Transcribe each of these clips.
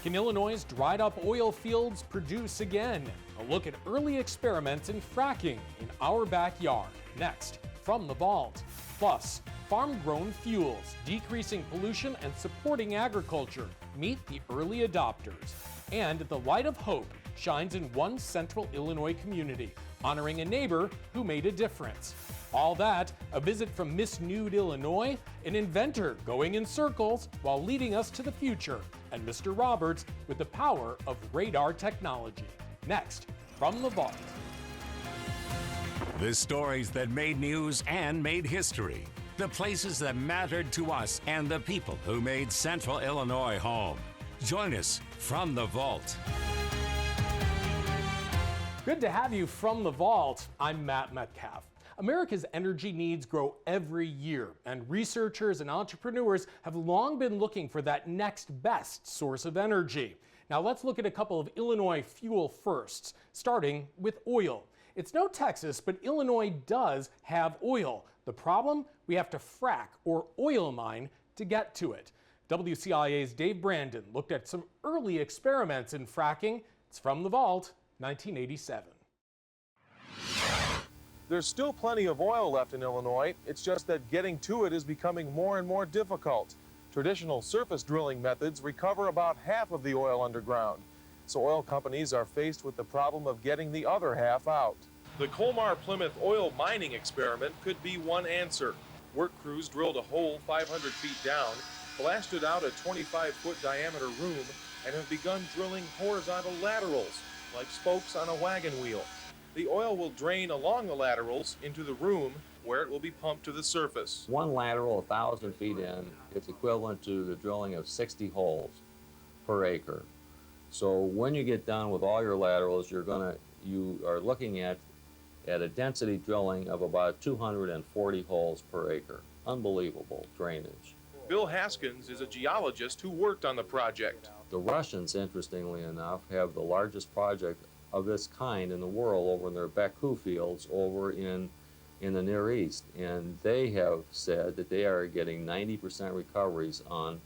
Can Illinois' dried up oil fields produce again? A look at early experiments in fracking in our backyard. Next, from the vault. Plus, farm-grown fuels, decreasing pollution and supporting agriculture. Meet the early adopters. And the light of hope shines in one central Illinois community, honoring a neighbor who made a difference. All that, a visit from Miss Nude, Illinois, an inventor going in circles while leading us to the future, and Mr. Roberts with the power of radar technology. Next, from the vault. The stories that made news and made history. The places that mattered to us and the people who made Central Illinois home. Join us from the vault. Good to have you from the vault. I'm Matt Metcalf. America's energy needs grow every year, and researchers and entrepreneurs have long been looking for that next best source of energy. Now let's look at a couple of Illinois fuel firsts, starting with oil. It's no Texas, but Illinois does have oil. The problem? We have to frack or oil mine to get to it. WCIA's Dave Brandon looked at some early experiments in fracking. It's from the vault, 1987. There's still plenty of oil left in Illinois. It's just that getting to it is becoming more and more difficult. Traditional surface drilling methods recover about half of the oil underground. So oil companies are faced with the problem of getting the other half out. The Colmar Plymouth oil mining experiment could be one answer. Work crews drilled a hole 500 feet down, blasted out a 25-foot diameter room, and have begun drilling horizontal laterals, like spokes on a wagon wheel. The oil will drain along the laterals into the room where it will be pumped to the surface. One lateral 1,000 feet in is equivalent to the drilling of 60 holes per acre. So when you get done with all your laterals, you are looking at a density drilling of about 240 holes per acre. Unbelievable drainage. Bill Haskins is a geologist who worked on the project. The Russians, interestingly enough, have the largest project of this kind in the world over in their Baku fields over in the Near East. And they have said that they are getting 90% recoveries on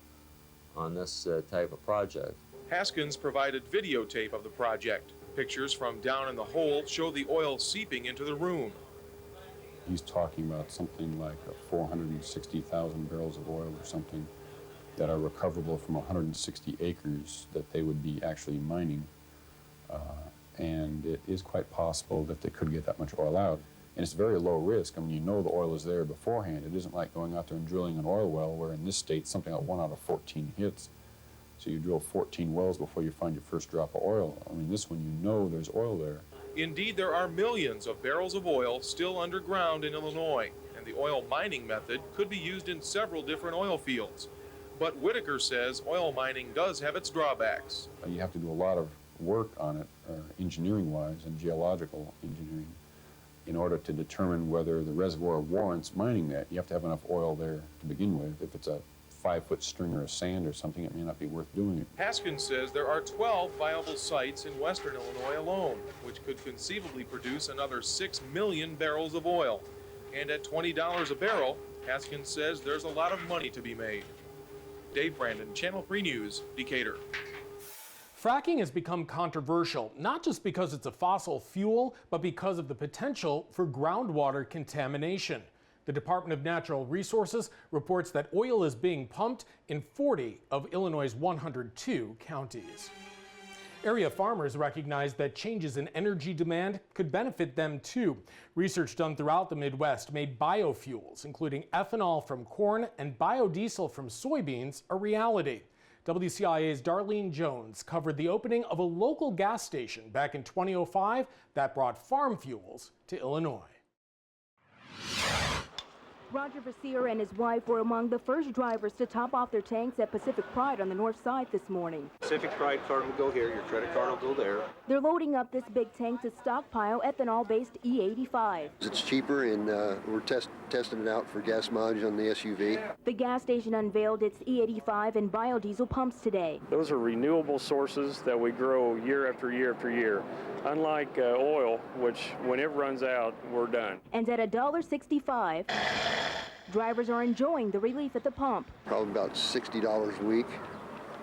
this type of project. Haskins provided videotape of the project. Pictures from down in the hole show the oil seeping into the room. He's talking about something like 460,000 barrels of oil or something that are recoverable from 160 acres that they would be actually mining. And it is quite possible that they could get that much oil out. And it's very low risk. I mean, you know the oil is there beforehand. It isn't like going out there and drilling an oil well where in this state something like 1 out of 14 hits. So you drill 14 wells before you find your first drop of oil. I mean, this one, you know there's oil there. Indeed, there are millions of barrels of oil still underground in Illinois, and the oil mining method could be used in several different oil fields. But Whitaker says oil mining does have its drawbacks. You have to do a lot of work on it, engineering-wise and geological engineering, in order to determine whether the reservoir warrants mining that. You have to have enough oil there to begin with. If it's a 5-foot stringer of sand or something, it may not be worth doing it. Haskins says there are 12 viable sites in western Illinois alone, which could conceivably produce another 6 million barrels of oil. And at $20 a barrel, Haskins says there's a lot of money to be made. Dave Brandon, Channel 3 News, Decatur. Fracking has become controversial, not just because it's a fossil fuel, but because of the potential for groundwater contamination. The Department of Natural Resources reports that oil is being pumped in 40 of Illinois' 102 counties. Area farmers recognize that changes in energy demand could benefit them too. Research done throughout the Midwest made biofuels, including ethanol from corn and biodiesel from soybeans, a reality. WCIA's Darlene Jones covered the opening of a local gas station back in 2005 that brought farm fuels to Illinois. Roger Versier and his wife were among the first drivers to top off their tanks at Pacific Pride on the north side this morning. Pacific Pride card will go here, your credit card will go there. They're loading up this big tank to stockpile ethanol-based E85. It's cheaper, and we're testing it out for gas mileage on the SUV. The gas station unveiled its E85 and biodiesel pumps today. Those are renewable sources that we grow year after year after year. Unlike oil, which when it runs out, we're done. And at $1.65, drivers are enjoying the relief at the pump. Probably about $60 a week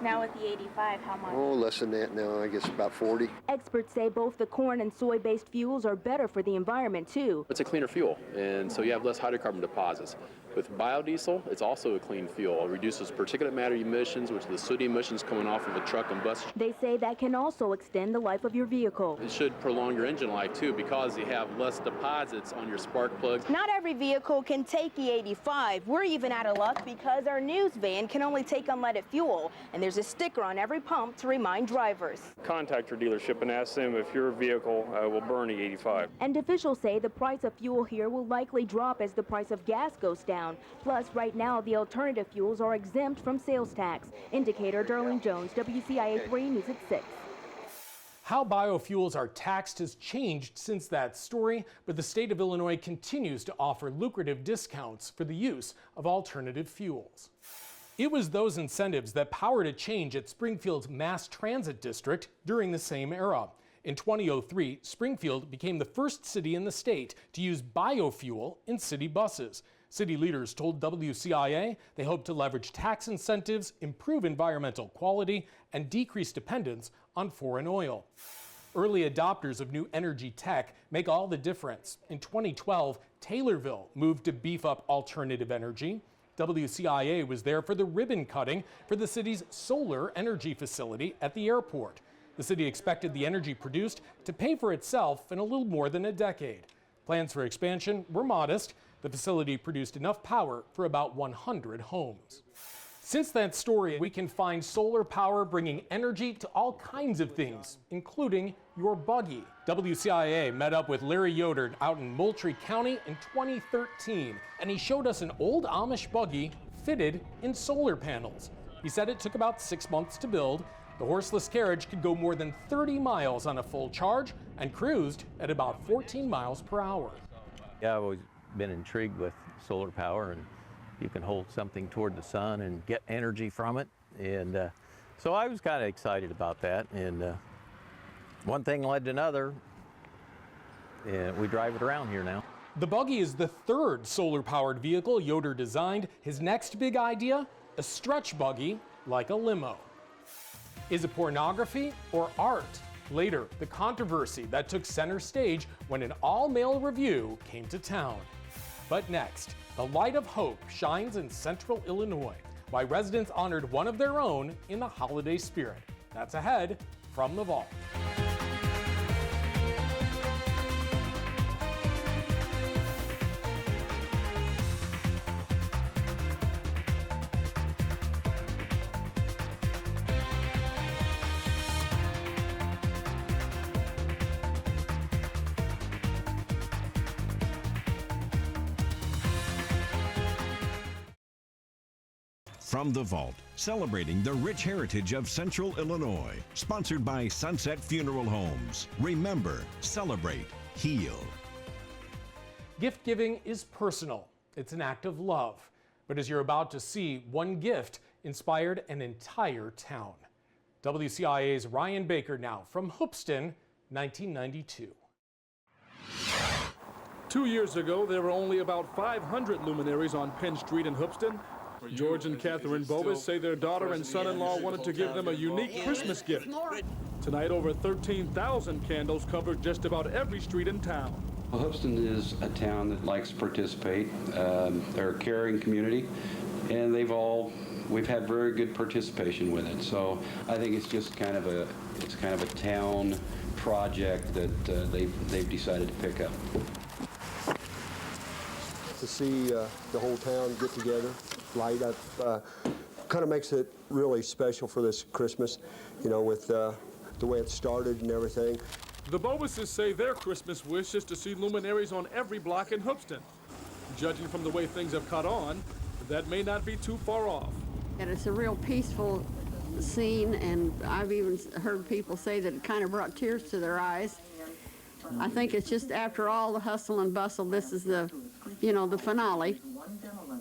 Now with the 85, how much? Oh, less than that now, I guess about 40. Experts say both the corn and soy-based fuels are better for the environment, too. It's a cleaner fuel, and so you have less hydrocarbon deposits. With biodiesel, it's also a clean fuel. It reduces particulate matter emissions, which are the sooty emissions coming off of a truck and bus. They say that can also extend the life of your vehicle. It should prolong your engine life, too, because you have less deposits on your spark plugs. Not every vehicle can take the 85. We're even out of luck because our news van can only take unleaded fuel, and there's a sticker on every pump to remind drivers. Contact your dealership and ask them if your vehicle will burn the 85. And officials say the price of fuel here will likely drop as the price of gas goes down. Plus, right now, the alternative fuels are exempt from sales tax. Indicator Darlene Jones, WCIA 3 News at 6. How biofuels are taxed has changed since that story, but the state of Illinois continues to offer lucrative discounts for the use of alternative fuels. It was those incentives that powered a change at Springfield's mass transit district during the same era. In 2003, Springfield became the first city in the state to use biofuel in city buses. City leaders told WCIA they hope to leverage tax incentives, improve environmental quality, and decrease dependence on foreign oil. Early adopters of new energy tech make all the difference. In 2012, Taylorville moved to beef up alternative energy. WCIA was there for the ribbon cutting for the city's solar energy facility at the airport. The city expected the energy produced to pay for itself in a little more than a decade. Plans for expansion were modest. The facility produced enough power for about 100 homes. Since that story, we can find solar power bringing energy to all kinds of things, including your buggy. WCIA met up with Larry Yoder out in Moultrie County in 2013, and he showed us an old Amish buggy fitted in solar panels. He said it took about 6 months to build. The horseless carriage could go more than 30 miles on a full charge and cruised at about 14 miles per hour. Yeah, I've always been intrigued with solar power, and you can hold something toward the sun and get energy from it. And so I was kind of excited about that. And one thing led to another, and we drive it around here now. The buggy is the third solar-powered vehicle Yoder designed. His next big idea, a stretch buggy like a limo. Is it pornography or art? Later, the controversy that took center stage when an all-male review came to town. But next, the light of hope shines in central Illinois, why residents honored one of their own in the holiday spirit. That's ahead from the Vault. From the Vault, celebrating the rich heritage of Central Illinois. Sponsored by Sunset Funeral Homes. Remember, celebrate, heal. Gift giving is personal. It's an act of love. But as you're about to see, one gift inspired an entire town. WCIA's Ryan Baker now from Hoopeston, 1992. 2 years ago, there were only about 500 luminaries on Penn Street in Hoopeston. George and Catherine Bovis say their daughter and son-in-law wanted to give them a unique Christmas gift. Tonight, over 13,000 candles covered just about every street in town. Well, Hoopeston is a town that likes to participate. They're a caring community, and we've had very good participation with it. So I think it's just kind of a town project that they've decided to pick up. To see the whole town get together, light up, kind of makes it really special for this Christmas, you know, with the way it started and everything. The Bovises say their Christmas wish is to see luminaries on every block in Hoopeston. Judging from the way things have caught on, that may not be too far off. And it's a real peaceful scene, and I've even heard people say that it kind of brought tears to their eyes. I think it's just after all the hustle and bustle, this is the finale,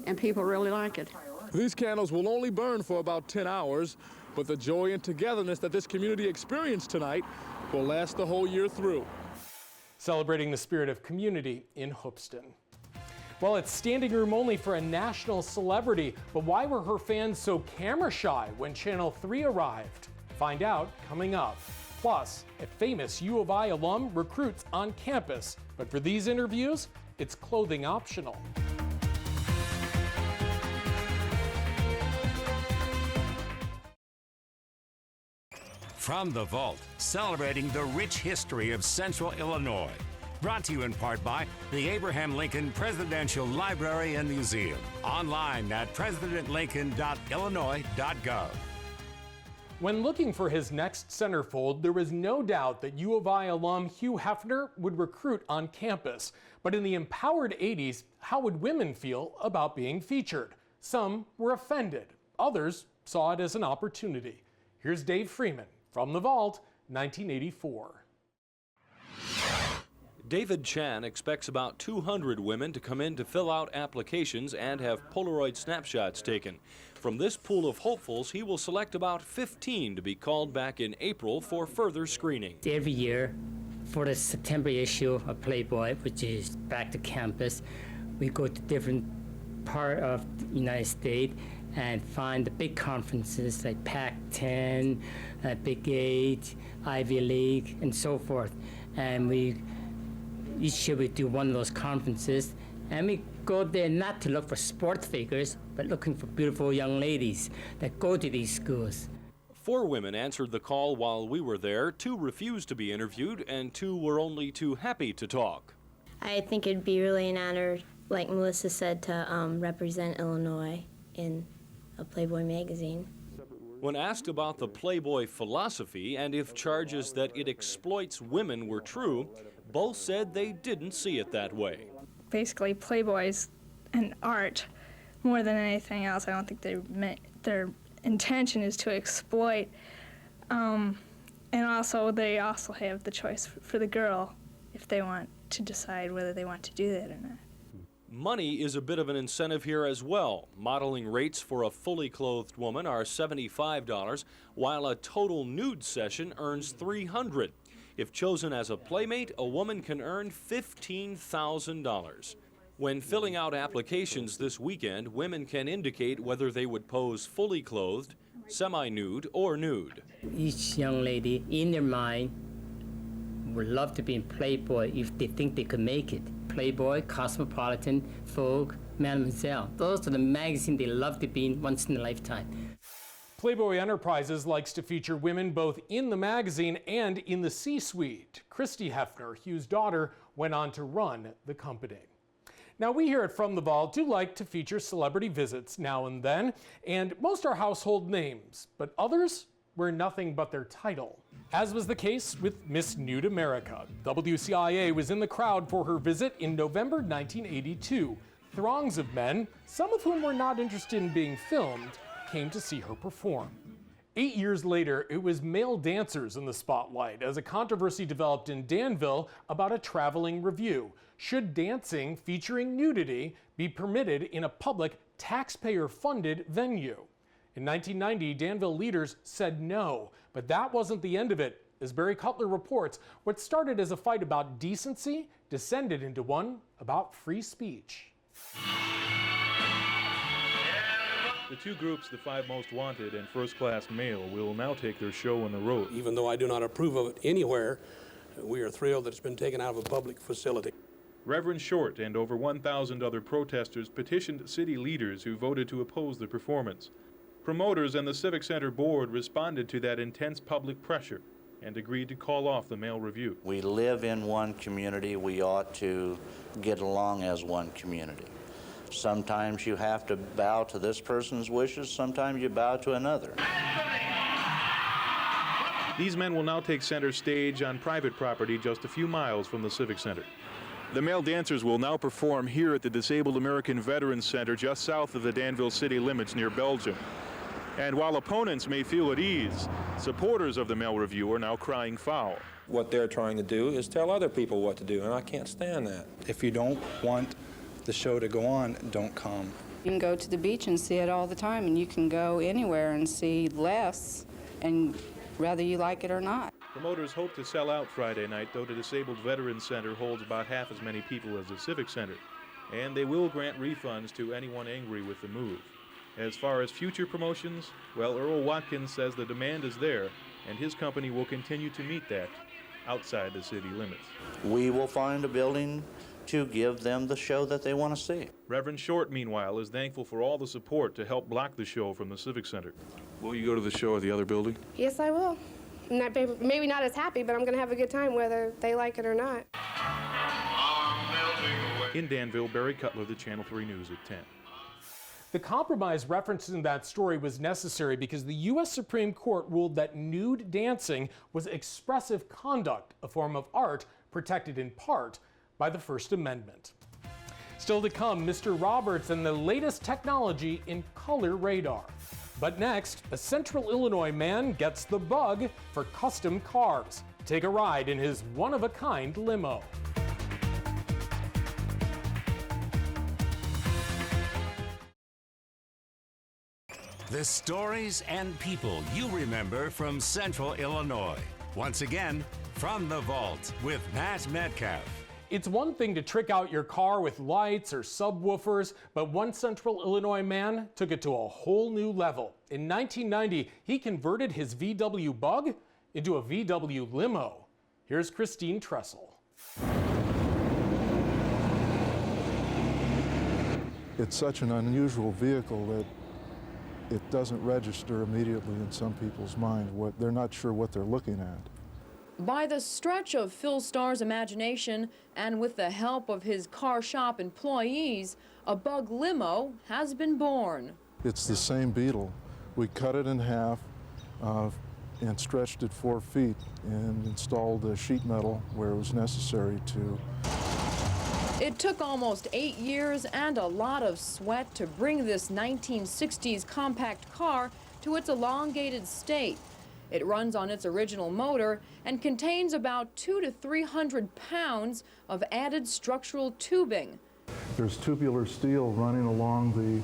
and people really like it. These candles will only burn for about 10 hours, but the joy and togetherness that this community experienced tonight will last the whole year through. Celebrating the spirit of community in Hoopeston. Well, it's standing room only for a national celebrity, but why were her fans so camera shy when Channel 3 arrived? Find out coming up. Plus, a famous U of I alum recruits on campus, but for these interviews, it's clothing optional. From the Vault, celebrating the rich history of Central Illinois. Brought to you in part by the Abraham Lincoln Presidential Library and Museum. Online at presidentlincoln.illinois.gov. When looking for his next centerfold, there was no doubt that U of I alum Hugh Hefner would recruit on campus. But in the empowered 80s, how would women feel about being featured? Some were offended. Others saw it as an opportunity. Here's Dave Freeman from The Vault, 1984. David Chan expects about 200 women to come in to fill out applications and have Polaroid snapshots taken. From this pool of hopefuls, he will select about 15 to be called back in April for further screening. Every year, for the September issue of Playboy, which is back to campus, we go to different part of the United States and find the big conferences like Pac-10, Big 8, Ivy League, and so forth. And each year we do one of those conferences, and we go there not to look for sports figures, but looking for beautiful young ladies that go to these schools. 4 women answered the call while we were there. 2 refused to be interviewed, and 2 were only too happy to talk. I think it'd be really an honor, like Melissa said, to represent Illinois in a Playboy magazine. When asked about the Playboy philosophy and if charges that it exploits women were true, both said they didn't see it that way. Basically, Playboy's an art more than anything else. I don't think their intention is to exploit. And also, they also have the choice for the girl if they want to decide whether they want to do that or not. Money is a bit of an incentive here as well. Modeling rates for a fully clothed woman are $75, while a total nude session earns $300. If chosen as a playmate, a woman can earn $15,000. When filling out applications this weekend, women can indicate whether they would pose fully clothed, semi-nude, or nude. Each young lady, in their mind, would love to be in Playboy if they think they could make it. Playboy, Cosmopolitan, Vogue, Mademoiselle. Those are the magazines they love to be in once in a lifetime. Playboy Enterprises likes to feature women both in the magazine and in the C-suite. Christy Hefner, Hugh's daughter, went on to run the company. Now, we here at From the Vault do like to feature celebrity visits now and then, and most are household names, but others wear nothing but their title. As was the case with Miss Nude America. WCIA was in the crowd for her visit in November 1982. Throngs of men, some of whom were not interested in being filmed, came to see her perform. 8 years later, it was male dancers in the spotlight as a controversy developed in Danville about a traveling review. Should dancing featuring nudity be permitted in a public, taxpayer-funded venue? In 1990, Danville leaders said no, but that wasn't the end of it. As Barry Cutler reports, what started as a fight about decency descended into one about free speech. The two groups, the 5 Most Wanted and First Class Mail, will now take their show on the road. Even though I do not approve of it anywhere, we are thrilled that it's been taken out of a public facility. Reverend Short and over 1,000 other protesters petitioned city leaders who voted to oppose the performance. Promoters and the Civic Center board responded to that intense public pressure and agreed to call off the Mail Review. We live in one community. We ought to get along as one community. Sometimes you have to bow to this person's wishes, sometimes you bow to another. These men will now take center stage on private property just a few miles from the Civic Center. The male dancers will now perform here at the Disabled American Veterans Center just south of the Danville city limits near Belgium. And while opponents may feel at ease, supporters of the Mail Review are now crying foul. What they're trying to do is tell other people what to do, and I can't stand that. If you don't want the show to go on, don't come. You can go to the beach and see it all the time, and you can go anywhere and see less, and whether you like it or not. Promoters hope to sell out Friday night, though the Disabled Veterans Center holds about half as many people as the Civic Center. and they will grant refunds to anyone angry with the move. As far as future promotions, well, Earl Watkins says the demand is there, and his company will continue to meet that outside the city limits. We will find a building to give them the show that they want to see. Reverend Short, meanwhile, is thankful for all the support to help block the show from the Civic Center. Will you go to the show at the other building? Yes, I will. Maybe not as happy, but I'm going to have a good time whether they like it or not. In Danville, Barry Cutler, the Channel 3 News at 10. The compromise referenced in that story was necessary because the U.S. Supreme Court ruled that nude dancing was expressive conduct, a form of art protected in part by the First Amendment. Still to come, Mr. Roberts and the latest technology in color radar. But next, a Central Illinois man gets the bug for custom cars. Take a ride in his one-of-a-kind limo. The stories and people you remember from Central Illinois. Once again, From the Vault with Matt Metcalf. It's one thing to trick out your car with lights or subwoofers, but one Central Illinois man took it to a whole new level. In 1990, he converted his VW Bug into a VW limo. Here's Christine Tressel. It's such an unusual vehicle that it doesn't register immediately in some people's mind. They're not sure what they're looking at. By the stretch of Phil Starr's imagination and with the help of his car shop employees, a Bug limo has been born. It's the same Beetle. We cut it in half and stretched it 4 feet and installed sheet metal where it was necessary to. It took almost 8 years and a lot of sweat to bring this 1960s compact car to its elongated state. It runs on its original motor and contains about 200 to 300 pounds of added structural tubing. There's tubular steel running along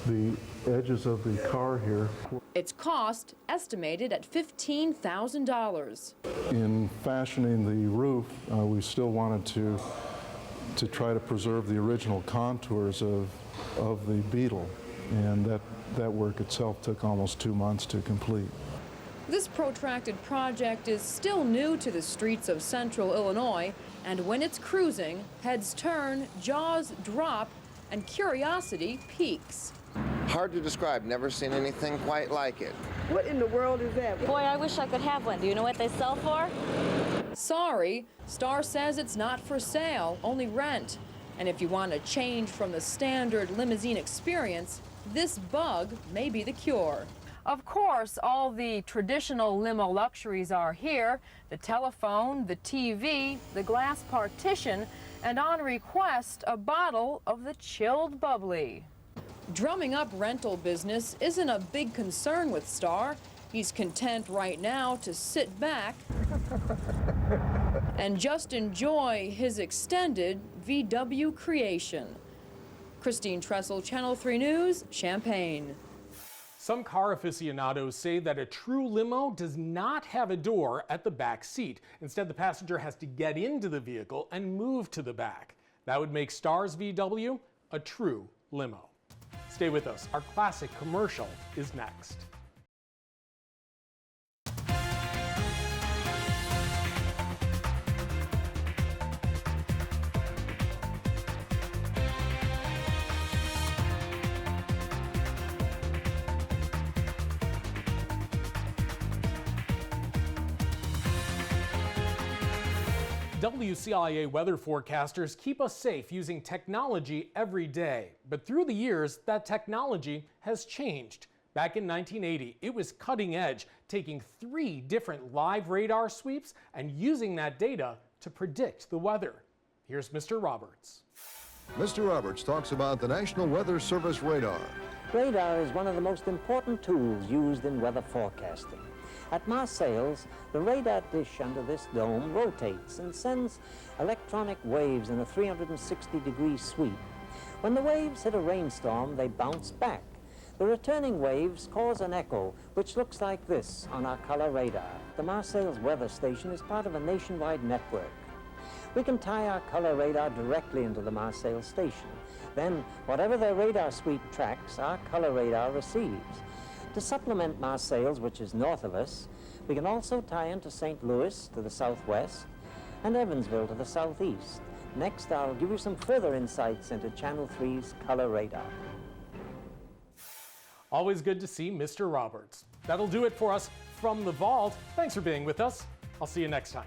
the edges of the car here. Its cost estimated at $15,000. In fashioning the roof, we still wanted to try to preserve the original contours of the Beetle, and that work itself took almost 2 months to complete. This protracted project is still new to the streets of Central Illinois, and when it's cruising, heads turn, jaws drop, and curiosity peaks. Hard to describe, never seen anything quite like it. What in the world is that? Boy, I wish I could have one. Do you know what they sell for? Sorry, Starr says it's not for sale, only rent. And if you want to change from the standard limousine experience, this Bug may be the cure. Of course, all the traditional limo luxuries are here: the telephone, the TV, the glass partition, and on request, a bottle of the chilled bubbly. Drumming up rental business isn't a big concern with Starr. He's content right now to sit back and just enjoy his extended VW creation. Christine Tressel, Channel 3 News, Champaign. Some car aficionados say that a true limo does not have a door at the back seat. Instead, the passenger has to get into the vehicle and move to the back. That would make Starr's VW a true limo. Stay with us. Our classic commercial is next. WCIA weather forecasters keep us safe using technology every day. But through the years, that technology has changed. Back in 1980, it was cutting edge, taking 3 different live radar sweeps and using that data to predict the weather. Here's Mr. Roberts. Mr. Roberts talks about the National Weather Service radar. Radar is one of the most important tools used in weather forecasting. At Marseilles, the radar dish under this dome rotates and sends electronic waves in a 360-degree sweep. When the waves hit a rainstorm, they bounce back. The returning waves cause an echo, which looks like this on our color radar. The Marseilles weather station is part of a nationwide network. We can tie our color radar directly into the Marseilles station, Then, whatever their radar sweep tracks, our color radar receives. To supplement Marseilles, which is north of us, we can also tie into St. Louis to the southwest and Evansville to the southeast. Next, I'll give you some further insights into Channel 3's color radar. Always good to see Mr. Roberts. That'll do it for us from the vault. Thanks for being with us. I'll see you next time.